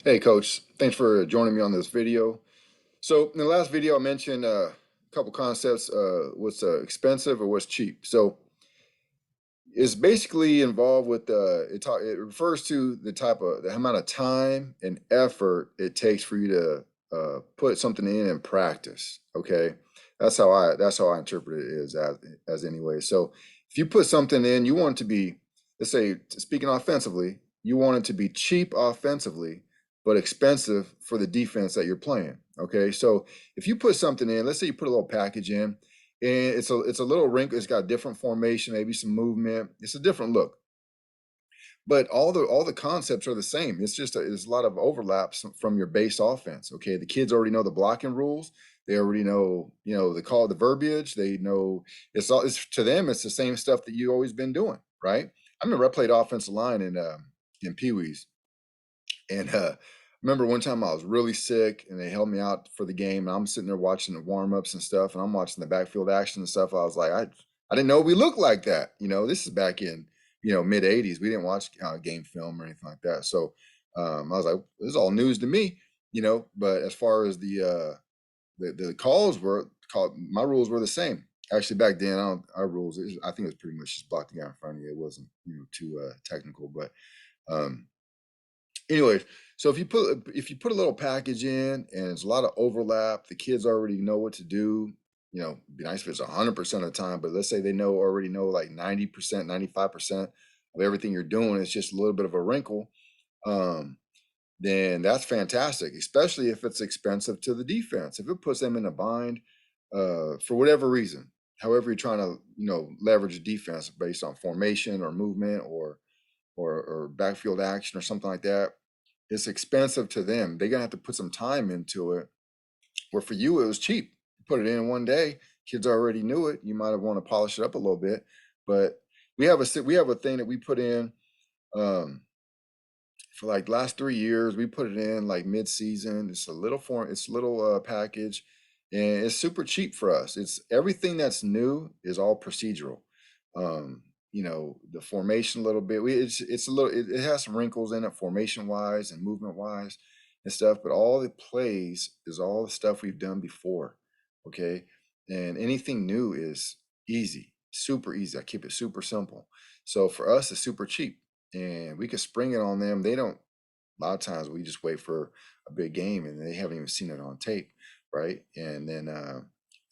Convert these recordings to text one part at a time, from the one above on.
Hey, Coach. Thanks for joining me on this video. So in the last video, I mentioned a couple concepts, what's expensive or what's cheap. So it's basically involved with it refers to the amount of time and effort it takes for you to put something in and practice. Okay, that's how I interpret it is as anyway. So if you put something in, you want it to be, let's say, speaking offensively, you want it to be cheap offensively, but expensive for the defense that you're playing. Okay, so if you put something in, let's say you put a little package in, and it's a little wrinkle. It's got different formation, maybe some movement. It's a different look, but all the concepts are the same. It's just there's a lot of overlaps from your base offense. Okay, the kids already know the blocking rules. They already know, the call, the verbiage. They know it's to them. It's the same stuff that you always been doing, right? I remember I played offensive line in Pee Wees, and remember one time I was really sick and they held me out for the game. And I'm sitting there watching the warm ups and stuff, and I'm watching the backfield action and stuff. I was like, I didn't know we looked like that. This is back in mid '80s. We didn't watch game film or anything like that. So I was like, this is all news to me. But as far as the calls were called, my rules were the same. Actually, back then, our rules, I think it was pretty much just block the guy in front of you. It wasn't too technical, but um, anyways, so if you put a little package in and it's a lot of overlap, the kids already know what to do. It'd be nice if it's 100% of the time, but let's say they already know like 90%, 95% of everything you're doing. It's just a little bit of a wrinkle. Um, then that's fantastic, especially if it's expensive to the defense. If it puts them in a bind, for whatever reason, however you're trying to, leverage the defense based on formation or movement or backfield action or something like that, it's expensive to them. They're gonna have to put some time into it. Where for you, it was cheap. You put it in one day. Kids already knew it. You might have want to polish it up a little bit, but we have a thing that we put in um, for like last 3 years. We put it in like mid-season. It's a little package, and it's super cheap for us. It's everything that's new is all procedural. The formation a little bit. It's a little it has some wrinkles in it, formation wise and movement wise and stuff, but all it plays is all the stuff we've done before. Okay. And anything new is easy, super easy. I keep it super simple. So for us, it's super cheap and we can spring it on them. They don't, a lot of times we just wait for a big game and they haven't even seen it on tape, right? And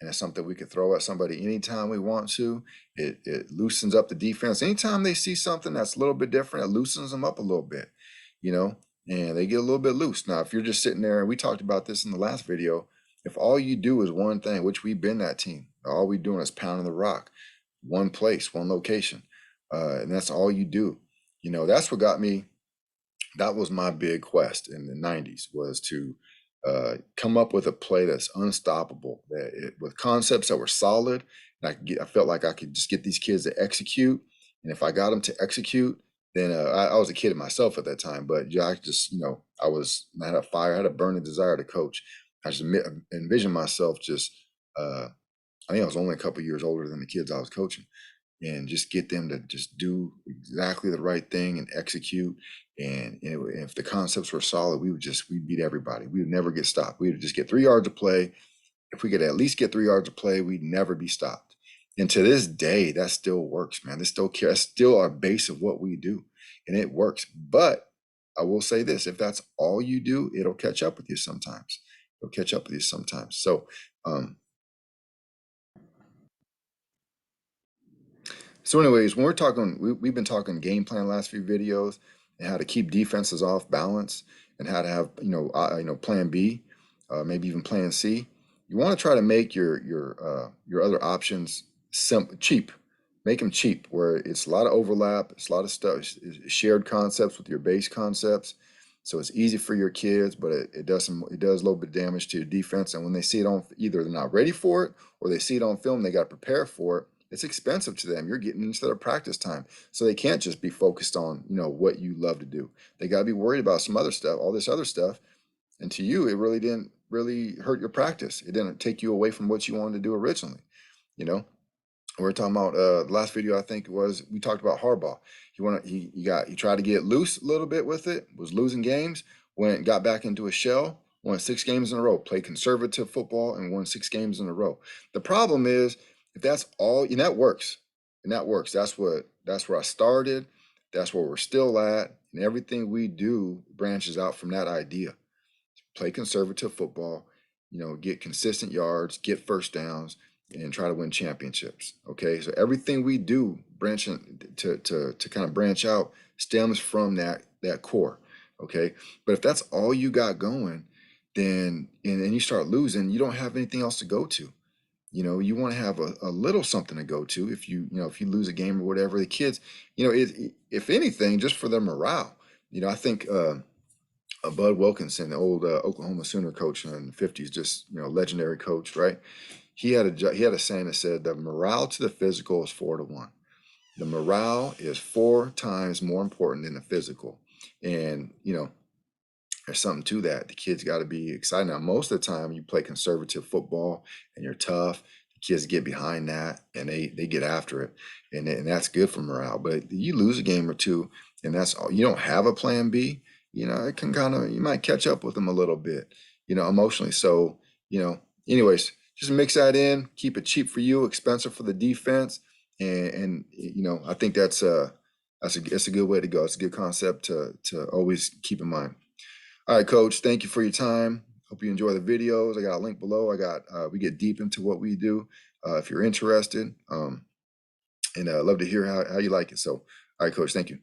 it's something we could throw at somebody anytime we want to. It loosens up the defense. Anytime they see something that's a little bit different, it loosens them up a little bit, you know, and they get a little bit loose. Now, if you're just sitting there, and we talked about this in the last video, if all you do is one thing, which we've been that team, all we doing is pounding the rock, one place, one location, and that's all you do. That's what got me. That was my big quest in the '90s, was to come up with a play that's unstoppable, with concepts that were solid. And I felt like I could just get these kids to execute. And if I got them to execute, then I was a kid myself at that time, but yeah, I just, I had a fire, I had a burning desire to coach. I just envisioned myself just, I think I was only a couple years older than the kids I was coaching, and just get them to just do exactly the right thing and execute. And if the concepts were solid, we'd beat everybody. We would never get stopped. We would just get 3 yards of play. If we could at least get 3 yards of play, we'd never be stopped. And to this day, that still works, man. That's still our base of what we do, and it works. But I will say this: if that's all you do, it'll catch up with you sometimes. It'll catch up with you sometimes. So anyways, when we've been talking game plan the last few videos, and how to keep defenses off balance, and how to have plan B, maybe even plan C. You want to try to make your other options cheap. Make them cheap, where it's a lot of overlap, it's a lot of stuff, shared concepts with your base concepts. So it's easy for your kids, but it does a little bit of damage to your defense. And when they see it on, either they're not ready for it, or they see it on film, they got to prepare for it. It's expensive to them. You're getting into their practice time, so they can't just be focused on what you love to do. They got to be worried about some other stuff, all this other stuff. And to you, it really didn't really hurt your practice. It didn't take you away from what you wanted to do originally. You know, we are talking about the last video, I think it was, we talked about Harbaugh. He tried to get loose a little bit with it, was losing games. got back into a shell, won 6 games in a row, played conservative football and won 6 games in a row. The problem is if that's all, and that works, and that works. That's where I started. That's where we're still at, and everything we do branches out from that idea. Play conservative football, get consistent yards, get first downs, and try to win championships. Okay, so everything we do branching to kind of branch out stems from that core. Okay, but if that's all you got going, then and you start losing, you don't have anything else to go to. You want to have a little something to go to if you lose a game or whatever. The kids, if anything, just for their morale. I think Bud Wilkinson, the old Oklahoma Sooner coach in the 50s, just legendary coach, right? He had a saying that said the morale to the physical is 4-1. The morale is 4 times more important than the physical, and there's something to that. The kids got to be excited. Now, most of the time, you play conservative football and you're tough. The kids get behind that and they get after it, and that's good for morale. But you lose a game or two, and that's all. You don't have a plan B. It can you might catch up with them a little bit, emotionally. So, anyways, just mix that in. Keep it cheap for you, expensive for the defense, and I think it's a good way to go. It's a good concept to always keep in mind. All right, Coach, thank you for your time. Hope you enjoy the videos. I got a link below. We get deep into what we do if you're interested. And love to hear how you like it. So, all right, Coach, thank you.